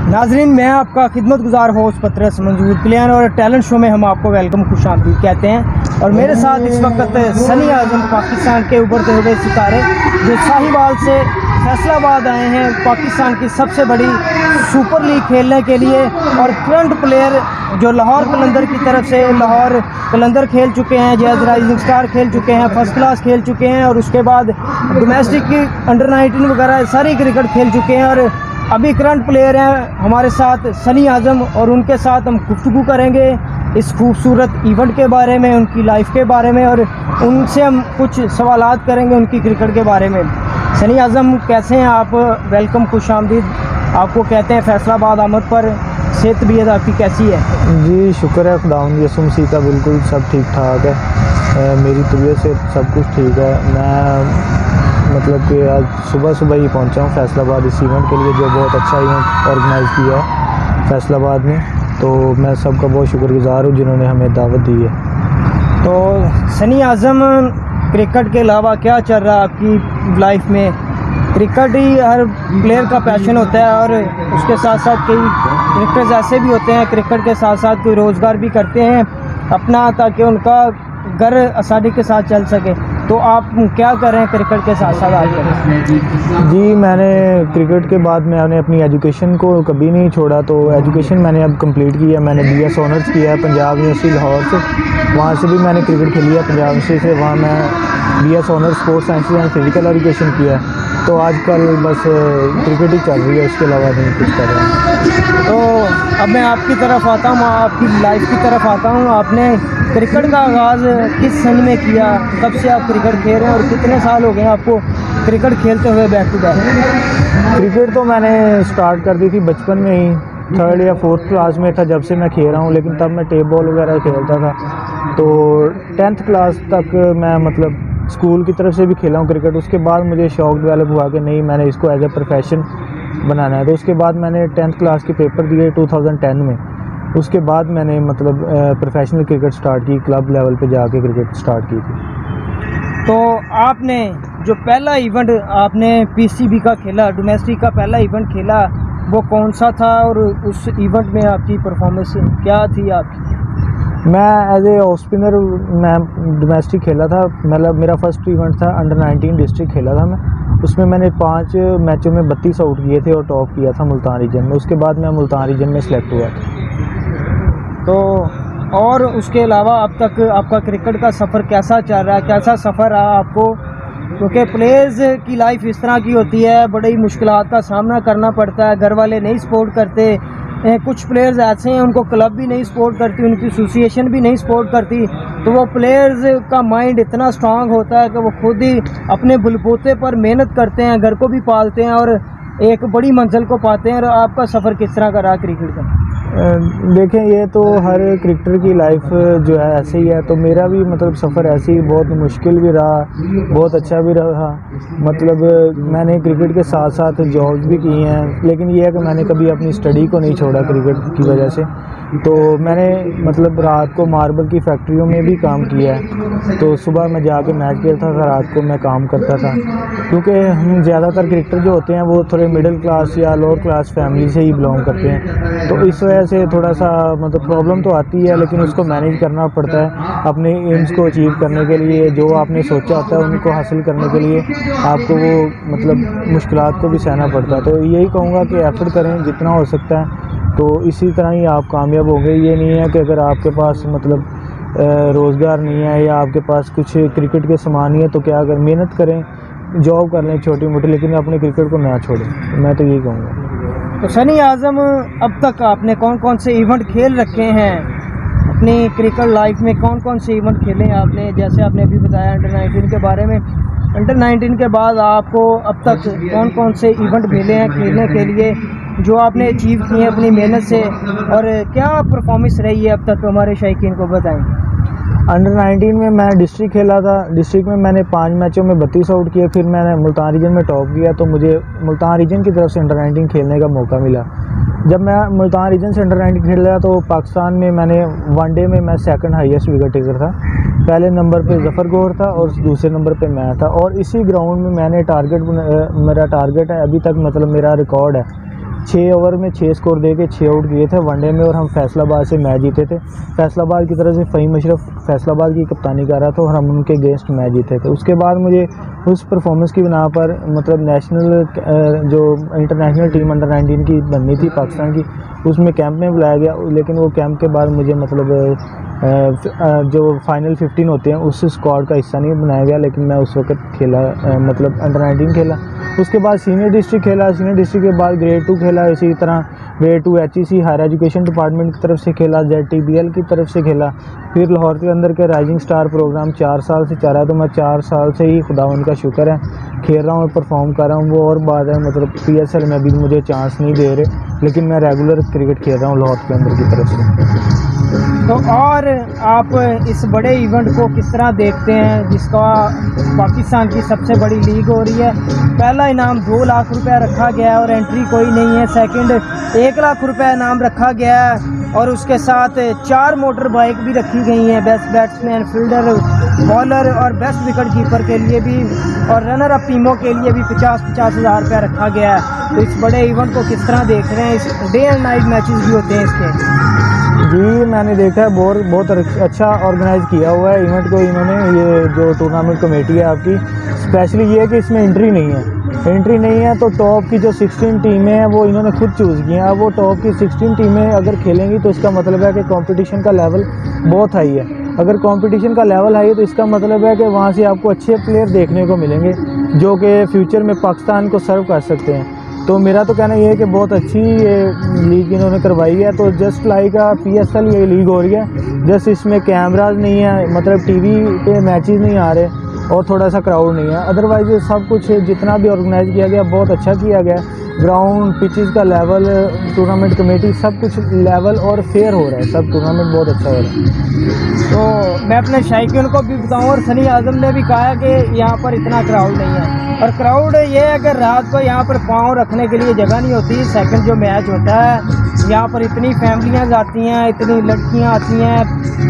नाजरीन, मैं आपका खिदमतगुजार होस्ट पत्रस मंजूर प्लेयर और टैलेंट शो में हम आपको वेलकम खुशामदीद कहते हैं। और मेरे साथ इस वक्त सनी आजम पाकिस्तान के उभरते हुए सितारे जो साहिवाल से फैसलाबाद आए हैं पाकिस्तान की सबसे बड़ी सुपर लीग खेलने के लिए, और करंट प्लेयर जो लाहौर कलंदर की तरफ से लाहौर कलंदर खेल चुके हैं, जैज राइजिंग स्टार खेल चुके हैं, फर्स्ट क्लास खेल चुके हैं, और उसके बाद डोमेस्टिक की अंडर 19 वगैरह सारी क्रिकेट खेल चुके हैं। और अभी करंट प्लेयर हैं हमारे साथ सनी आजम, और उनके साथ हम गुफ्तगू करेंगे इस खूबसूरत इवेंट के बारे में, उनकी लाइफ के बारे में, और उनसे हम कुछ सवालात करेंगे उनकी क्रिकेट के बारे में। सनी आजम, कैसे हैं आप? वेलकम, खुशामदीद आपको कहते हैं फैसलाबाद आमद पर। सेहत तबीयत आपकी कैसी है? जी शुक्र है खुदावंद यसुम सी का, बिल्कुल सब ठीक ठाक है। मेरी तबीयत से सब कुछ ठीक है। मैं मतलब कि आज सुबह ही पहुंचा हूँ फैसलाबाद इस इवेंट के लिए, जो बहुत अच्छा इवेंट ऑर्गेनाइज़ किया है फैसलाबाद में। तो मैं सबका बहुत शुक्रगुजार हूँ जिन्होंने हमें दावत दी है। तो सनी आजम, क्रिकेट के अलावा क्या चल रहा है आपकी लाइफ में? क्रिकेट ही हर प्लेयर का पैशन होता है, और उसके साथ साथ कई क्रिकेटर्स ऐसे भी होते हैं क्रिकेट के साथ साथ कोई रोज़गार भी करते हैं अपना, ताकि उनका घर आसानी के साथ चल सके। तो आप क्या कर रहे हैं क्रिकेट के साथ साथ आगे? जी मैंने क्रिकेट के बाद मैंने अपनी एजुकेशन को कभी नहीं छोड़ा। तो एजुकेशन मैंने अब कंप्लीट की है। मैंने BS ऑनर्स किया है पंजाब यूनिवर्सिटी लाहौर से। वहाँ से भी मैंने क्रिकेट खेली है पंजाब यूनिवर्सिटी से। वहाँ मैं BS honours sports science and physical education किया है। तो आजकल बस क्रिकेट ही चल रही है, उसके अलावा नहीं कुछ कर रहा हूँ। तो अब मैं आपकी तरफ आता हूँ, आपकी लाइफ की तरफ आता हूँ। आपने क्रिकेट का आगाज़ किस सन में किया? कब से आप क्रिकेट खेल रहे हैं और कितने साल हो गए आपको क्रिकेट खेलते हुए बैक टू बैक? क्रिकेट तो मैंने स्टार्ट कर दी थी बचपन में ही, 3rd या 4th क्लास में था जब से मैं खेल रहा हूँ। लेकिन तब मैं टेप बॉल वगैरह खेलता था। तो 10th क्लास तक मैं मतलब स्कूल की तरफ से भी खेला हूँ क्रिकेट। उसके बाद मुझे शौक़ डेवलप हुआ कि नहीं, मैंने इसको एज ए प्रोफेशन बनाना है। तो उसके बाद मैंने 10th क्लास के पेपर दिए 2010 में। उसके बाद मैंने मतलब प्रोफेशनल क्रिकेट स्टार्ट की, क्लब लेवल पे जाके क्रिकेट स्टार्ट की थी। तो आपने जो पहला इवेंट आपने PCB का खेला, डोमेस्टिक का पहला इवेंट खेला, वो कौन सा था? और उस इवेंट में आपकी परफॉर्मेंस क्या थी आपकी? मैं एज ए ऑफ स्पिनर मैं डोमेस्टिक खेला था। मतलब मेरा फर्स्ट इवेंट था अंडर 19 डिस्ट्रिक्ट खेला था मैं। उसमें मैंने 5 मैचों में 32 आउट किए थे और टॉप किया था मुल्तान रीजन में। उसके बाद मैं मुल्तान रीजन में सिलेक्ट हुआ था। तो और उसके अलावा अब तक आपका क्रिकेट का सफ़र कैसा चल रहा है? कैसा सफ़र रहा आपको? क्योंकि प्लेयर्स की लाइफ इस तरह की होती है, बड़ी मुश्किलात का सामना करना पड़ता है। घर वाले नहीं सपोर्ट करते, कुछ प्लेयर्स ऐसे हैं उनको क्लब भी नहीं सपोर्ट करती, उनकी एसोसिएशन भी नहीं सपोर्ट करती। तो वो प्लेयर्स का माइंड इतना स्ट्रांग होता है कि वो खुद ही अपने बलबूते पर मेहनत करते हैं, घर को भी पालते हैं और एक बड़ी मंजिल को पाते हैं। और आपका सफ़र किस तरह का रहा क्रिकेट का? देखें, ये तो हर क्रिकेटर की लाइफ जो है ऐसे ही है। तो मेरा भी मतलब सफ़र ऐसे ही बहुत मुश्किल भी रहा, बहुत अच्छा भी रहा। मतलब मैंने क्रिकेट के साथ साथ जॉब्स भी की हैं, लेकिन ये है कि मैंने कभी अपनी स्टडी को नहीं छोड़ा क्रिकेट की वजह से। तो मैंने मतलब रात को मार्बल की फैक्ट्रियों में भी काम किया है। तो सुबह मैं जाके मैच खेलता था, रात को मैं काम करता था। क्योंकि हम ज़्यादातर क्रिकेटर जो होते हैं वो थोड़े मिडिल क्लास या लोअर क्लास फैमिली से ही बिलोंग करते हैं। तो इस वजह से थोड़ा सा मतलब प्रॉब्लम तो आती है, लेकिन उसको मैनेज करना पड़ता है। अपने एम्स को अचीव करने के लिए, जो आपने सोचा होता है उनको हासिल करने के लिए आपको वो मतलब मुश्किलात को भी सहना पड़ता है। तो यही कहूँगा कि एफर्ट करें जितना हो सकता है, तो इसी तरह ही आप कामयाब होंगे। ये नहीं है कि अगर आपके पास मतलब रोज़गार नहीं है या आपके पास कुछ क्रिकेट के सामान नहीं है तो क्या, अगर मेहनत करें, जॉब कर लें छोटी मोटी, लेकिन अपने क्रिकेट को ना छोड़ें। तो मैं तो यही कहूँगा। तो सनी आजम, अब तक आपने कौन कौन से इवेंट खेल रखे हैं अपनी क्रिकेट लाइफ में? कौन कौन से इवेंट खेले हैं आपने? जैसे आपने अभी बताया अंडर 19 के बारे में, अंडर 19 के बाद आपको अब तक कौन कौन से इवेंट मिले हैं खेलने के लिए जो आपने अचीव किए हैं अपनी मेहनत से, और क्या परफॉर्मेंस रही है अब तक? हमारे शायकीन को बताएं। अंडर 19 में मैं डिस्ट्रिक्ट खेला था। डिस्ट्रिक्ट में मैंने 5 मैचों में 32 आउट किए। फिर मैंने मुल्तान रीजन में टॉप किया, तो मुझे मुल्तान रीजन की तरफ से अंडर 19 खेलने का मौका मिला। जब मैं मुल्तान रीजन से अंडर 19 खेल रहा तो पाकिस्तान में मैंने वनडे में मैं 2nd हाईएस्ट विकेट टेकर था। पहले नंबर पे जफ़र गौर था और दूसरे नंबर पे मैं था। और इसी ग्राउंड में मैंने मेरा टारगेट है अभी तक, मतलब मेरा रिकॉर्ड है 6 ओवर में 6 स्कोर दे के 6 आउट किए थे वनडे में, और हम फैसलाबाद से मैच जीते थे। फैसलाबाद की तरफ से फ़हीम अशरफ फैसलाबाद की कप्तानी कर रहा था और हम उनके अगेंस्ट मैच जीते थे। उसके बाद मुझे उस परफॉर्मेंस की बिना पर मतलब नेशनल जो इंटरनेशनल टीम अंडर 19 की बननी थी पाकिस्तान की, उसमें कैंप में बुलाया गया, लेकिन वो कैंप के बाद मुझे मतलब जो फाइनल 15 होते हैं उस स्क्वाड का हिस्सा नहीं बनाया गया, लेकिन मैं उस वक्त खेला मतलब अंडर 19 खेला। उसके बाद सीनियर डिस्ट्रिक्ट खेला, सीनियर डिस्ट्रिक्ट के बाद ग्रेड 2 खेला, इसी तरह grade 2 HEC higher education department की तरफ से खेला, ZTBL की तरफ से खेला। फिर लाहौर के अंदर के राइजिंग स्टार प्रोग्राम 4 साल से चल रहा है, तो मैं 4 साल से ही खुदावंद का शुक्र है खेल रहा हूँ और परफॉर्म कर रहा हूँ। वो और बात है, मतलब PSL में भी मुझे चांस नहीं दे रहे, लेकिन मैं रेगुलर क्रिकेट खेल रहा हूँ लाहौर के अंदर की तरफ से। तो और आप इस बड़े इवेंट को किस तरह देखते हैं, जिसका पाकिस्तान की सबसे बड़ी लीग हो रही है? पहला इनाम 2 लाख रुपया रखा गया है और एंट्री कोई नहीं है। सेकंड 1 लाख रुपया इनाम रखा गया है और उसके साथ 4 मोटर बाइक भी रखी गई हैं, बेस्ट बैट्समैन, फील्डर, बॉलर और बेस्ट विकेट कीपर के लिए भी, और रनर अप टीमों के लिए भी 50-50 हज़ार रुपया रखा गया है। तो इस बड़े इवेंट को किस तरह देख रहे हैं? इस डे एंड नाइट मैचेस भी होते हैं इसके। जी मैंने देखा है, बहुत अच्छा ऑर्गेनाइज़ किया हुआ है इवेंट को इन्होंने। ये जो टूर्नामेंट कमेटी है आपकी, स्पेशली ये है कि इसमें एंट्री नहीं है, तो टॉप की जो 16 टीमें हैं वो इन्होंने खुद चूज़ की हैं। अब वो टॉप की 16 टीमें अगर खेलेंगी तो इसका मतलब है कि कंपटीशन का लेवल बहुत हाई है। अगर कंपटीशन का लेवल हाई है तो इसका मतलब है कि वहाँ से आपको अच्छे प्लेयर देखने को मिलेंगे जो कि फ्यूचर में पाकिस्तान को सर्व कर सकते हैं। तो मेरा तो कहना ये है कि बहुत अच्छी ये लीग इन्होंने करवाई है। तो जस्ट लाइक PSL ये लीग हो रही है, जस्ट इसमें कैमराज नहीं है, मतलब TV पे मैचेस नहीं आ रहे और थोड़ा सा क्राउड नहीं है। अदरवाइज ये सब कुछ जितना भी ऑर्गेनाइज़ किया गया बहुत अच्छा किया गया। ग्राउंड, पिचेस का लेवल, टूर्नामेंट कमेटी, सब कुछ लेवल और फेयर हो रहा है, सब टूर्नामेंट बहुत अच्छा हो रहा है। तो मैं अपने शायकीन को भी बताऊं, और सनी आज़म ने भी कहा कि यहाँ पर इतना क्राउड नहीं है। और क्राउड ये है कि रात को यहाँ पर पाँव रखने के लिए जगह नहीं होती। सेकंड जो मैच होता है यहाँ पर इतनी फैमिलियाँ आती हैं, इतनी लड़कियाँ आती हैं,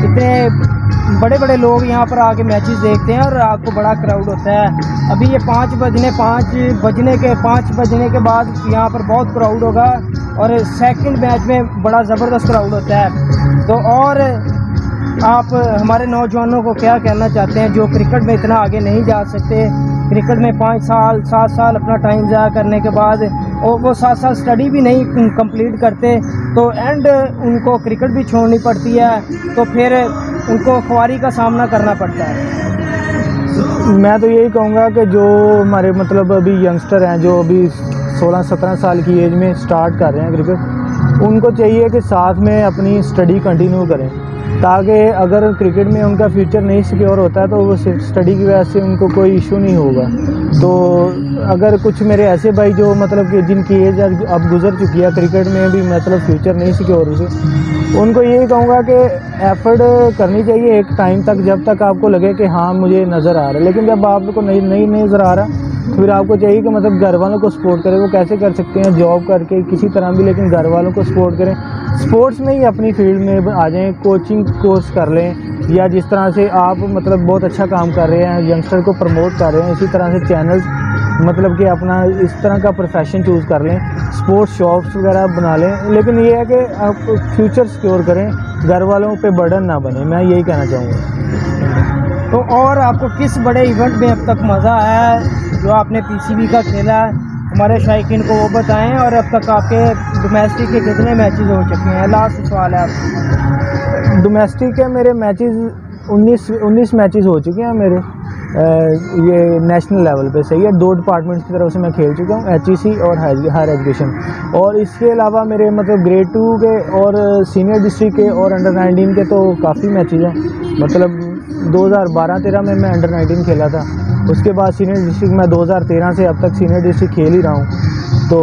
इतने बड़े बड़े लोग यहाँ पर आके मैचेस देखते हैं और रात को बड़ा क्राउड होता है। अभी ये 5 बजने के बाद यहाँ पर बहुत क्राउड होगा और सेकंड मैच में बड़ा ज़बरदस्त क्राउड होता है। तो और आप हमारे नौजवानों को क्या कहना चाहते हैं जो क्रिकेट में इतना आगे नहीं जा सकते? क्रिकेट में 5 साल 7 साल अपना टाइम ज़ाया करने के बाद और वो 7 साल स्टडी भी नहीं कंप्लीट करते, तो एंड उनको क्रिकेट भी छोड़नी पड़ती है, तो फिर उनको ख्वारी का सामना करना पड़ता है। मैं तो यही कहूँगा कि जो हमारे मतलब अभी यंगस्टर हैं, जो अभी 16-17 साल की एज में स्टार्ट कर रहे हैं क्रिकेट, उनको चाहिए कि साथ में अपनी स्टडी कंटिन्यू करें, ताकि अगर क्रिकेट में उनका फ्यूचर नहीं सिक्योर होता है तो वो स्टडी की वजह से उनको कोई इशू नहीं होगा। तो अगर कुछ मेरे ऐसे भाई जो मतलब कि जिनकी एज अब गुजर चुकी है, क्रिकेट में भी मतलब फ्यूचर नहीं सिक्योर हो, उनको यही कहूँगा कि एफर्ट करनी चाहिए एक टाइम तक, जब तक आपको लगे कि हाँ मुझे नज़र आ रहा है। लेकिन जब आपको नहीं नज़र आ रहा तो फिर आपको चाहिए कि मतलब घर वालों को सपोर्ट करें। वो कैसे कर सकते हैं? जॉब करके किसी तरह भी, लेकिन घर वालों को सपोर्ट करें। स्पोर्ट्स में ही अपनी फील्ड में आ जाएं, कोचिंग कोर्स कर लें, या जिस तरह से आप मतलब बहुत अच्छा काम कर रहे हैं, यंगस्टर को प्रमोट कर रहे हैं, इसी तरह से चैनल्स मतलब कि अपना इस तरह का प्रोफेशन चूज़ कर लें, स्पोर्ट्स शॉप्स वगैरह बना लें। लेकिन ये है कि आप फ्यूचर सिक्योर करें, घर वालों पे बर्डन ना बने, मैं यही कहना चाहूँगा। तो और आपको किस बड़े इवेंट में अब तक मज़ा आया है जो आपने PCB का खेला है? हमारे शायकीन को वो बताएं। और अब तक आपके डोमेस्टिक के कितने मैचेस हो चुके हैं? लास्ट सवाल है आपको। डोमेस्टिक के मेरे मैचेस 19 मैचेस हो चुके हैं मेरे, ये नेशनल लेवल पे सही है। 2 डिपार्टमेंट्स की तरफ से मैं खेल चुका हूँ, HEC और हायर एजुकेशन। और इसके अलावा मेरे मतलब ग्रेड 2 के और सीनियर डिस्ट्रिक्ट के और अंडर 19 के तो काफ़ी मैचेस हैं। मतलब 2012-13 में मैं अंडर 19 खेला था, उसके बाद सीनियर डिस्ट्रिक्ट में 2013 से अब तक सीनियर डिस्ट्रिक्ट खेल ही रहा हूँ। तो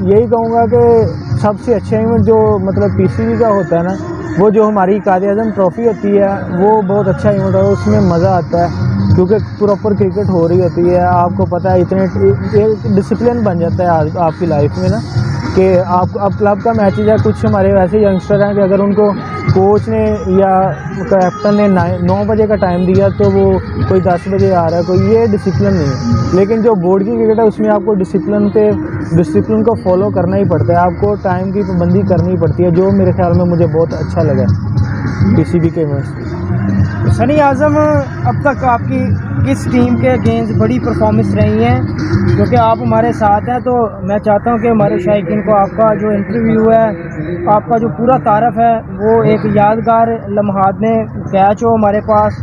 यही कहूँगा कि सबसे अच्छा इवेंट जो मतलब PCB का होता है ना, वो जो हमारी कायद-ए-आज़म ट्रॉफ़ी होती है, वो बहुत अच्छा इवेंट है, उसमें मज़ा आता है क्योंकि प्रॉपर क्रिकेट हो रही होती है। आपको पता है इतने एक डिसिप्लिन बन जाता है आपकी लाइफ में ना, कि आप अब क्लब का मैचेज है, कुछ हमारे वैसे यंगस्टर हैं कि अगर उनको कोच ने या कैप्टन ने 9 बजे का टाइम दिया तो वो कोई 10 बजे आ रहा है, कोई ये डिसिप्लिन नहीं है। लेकिन जो बोर्ड की क्रिकेट है उसमें आपको डिसिप्लिन को फॉलो करना ही पड़ता है, आपको टाइम की पाबंदी करनी पड़ती है, जो मेरे ख्याल में मुझे बहुत अच्छा लगा पीसीबी के मैच। सनी आज़म, अब तक आपकी किस टीम के अगेंस्ट बड़ी परफॉर्मेंस रही है? क्योंकि आप हमारे साथ हैं तो मैं चाहता हूं कि हमारे शायकीन को आपका जो इंटरव्यू है, आपका जो पूरा तारफ़ है, वो एक यादगार लम्हात में कैच हो हमारे पास।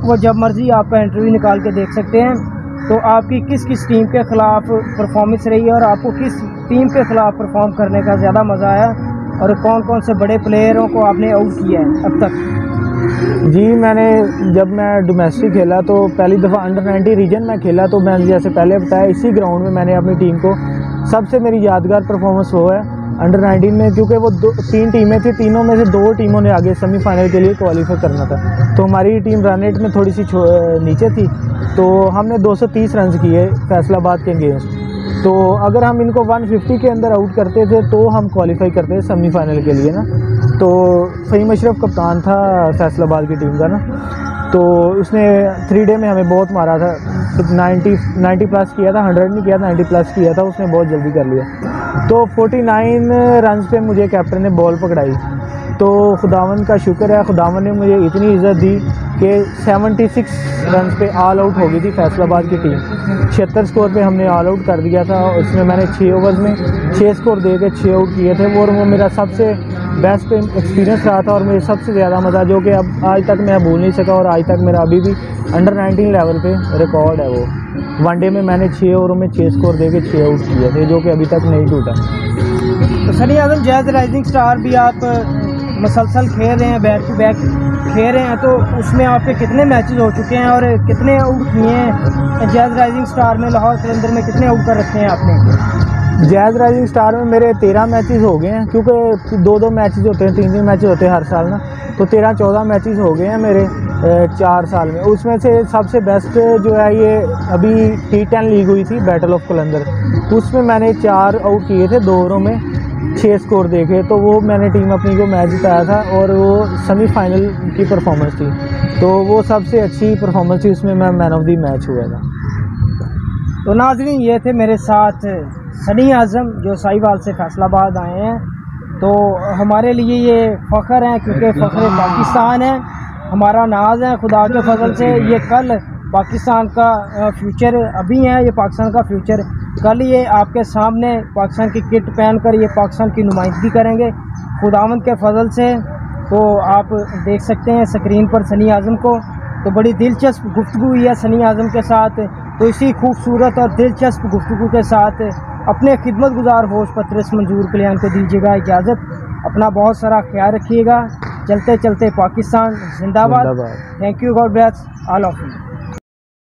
वो जब मर्ज़ी आपका इंटरव्यू निकाल के देख सकते हैं। तो आपकी किस किस टीम के ख़िलाफ़ परफॉर्मेंस रही है और आपको किस टीम के ख़िलाफ़ परफॉर्म करने का ज़्यादा मज़ा आया, और कौन कौन से बड़े प्लेयरों को आपने आउट किया है अब तक? जी, जब मैं डोमेस्टिक खेला तो पहली दफ़ा अंडर 90 रीजन में खेला, तो मैंने जैसे पहले बताया इसी ग्राउंड में मैंने अपनी टीम को सबसे मेरी यादगार परफॉर्मेंस वो है अंडर 19 में, क्योंकि वो 3 टीमें थी, तीनों में से 2 टीमों ने आगे सेमीफाइनल के लिए क्वालिफाई करना था। तो हमारी टीम रन रेट में थोड़ी सी नीचे थी, तो हमने 230 रन किए फैसलाबाद के अगेंस्ट। तो अगर हम इनको 150 के अंदर आउट करते थे तो हम क्वालिफाई करते थे सेमीफाइनल के लिए ना। तो फ़हीम अशरफ कप्तान था फैसलाबाद की टीम का ना, तो उसने 3 डे में हमें बहुत मारा था, 90 प्लस किया था, 100 नहीं किया था, 90 प्लस किया था, उसने बहुत जल्दी कर लिया। तो 49 रन पे मुझे कैप्टन ने बॉल पकड़ाई, तो खुदावन का शुक्र है, खुदावन ने मुझे इतनी इज़्ज़त दी कि 76 रन पे ऑल आउट हो गई थी फैसलाबाद की टीम। 76 स्कोर पे हमने ऑल आउट कर दिया था। उसमें मैंने 6 ओवर्स में 6 स्कोर दे के 6 आउट किए थे, और वो मेरा सबसे बेस्ट एक्सपीरियंस रहा था और मुझे सबसे ज़्यादा मज़ा, जो कि अब आज तक मैं भूल नहीं सका, और आज तक मेरा अभी भी अंडर 19 लेवल पे रिकॉर्ड है वो। वनडे में मैंने 6 ओवरों में 6 स्कोर दे के 6 आउट किए थे, जो कि अभी तक नहीं टूटा। तो सनी आज़म, जैज़ राइजिंग स्टार भी आप मसलसल खेल रहे हैं, बैक टू बैक खेल रहे हैं, तो उसमें आपके कितने मैचेस हो चुके हैं और कितने आउट किए हैं? जैज़ राइजिंग स्टार में लाहौर कलंदर में कितने आउट कर रखे हैं आपने? जैज़ राइजिंग स्टार में मेरे 13 मैचेस हो गए हैं, क्योंकि 2-2 मैचेस होते हैं, 3-3 मैचेस होते हैं हर साल ना, तो 13-14 मैचेस हो गए हैं मेरे 4 साल में। उसमें से सबसे बेस्ट जो है ये अभी T10 लीग हुई थी बैटल ऑफ कलंदर, उसमें मैंने 4 आउट किए थे 2 ओवरों में 6 स्कोर देखे, तो वो मैंने टीम अपनी को मैच जिताया था, और वो सेमीफाइनल की परफॉर्मेंस थी, तो वो सबसे अच्छी परफॉर्मेंस थी, उसमें मैं मैन ऑफ द मैच हुआ था। तो नाज़रीन, ये थे मेरे साथ सनी आज़म जो साहिवाल से फैसलाबाद आए हैं। तो हमारे लिए ये फ़ख्र है, क्योंकि फ़ख्र पाकिस्तान है, हमारा नाज है खुदा के फजल से। ये कल पाकिस्तान का फ्यूचर अभी है, ये पाकिस्तान का फ्यूचर कल ये आपके सामने पाकिस्तान की किट पहनकर ये पाकिस्तान की नुमाइंदगी करेंगे खुदावंद के फजल से। तो आप देख सकते हैं स्क्रीन पर सनी आज़म को। तो बड़ी दिलचस्प गुफ्तगू हुई है सनी आज़म के साथ। तो इसी खूबसूरत और दिलचस्प गुफ्तगू के साथ अपने खिदमतगुजार होस्ट पत्रस मंजूर कल्याण को दीजिएगा इजाज़त। अपना बहुत सारा ख्याल रखिएगा। चलते चलते पाकिस्तान जिंदाबाद। Thank you, God bless all of you.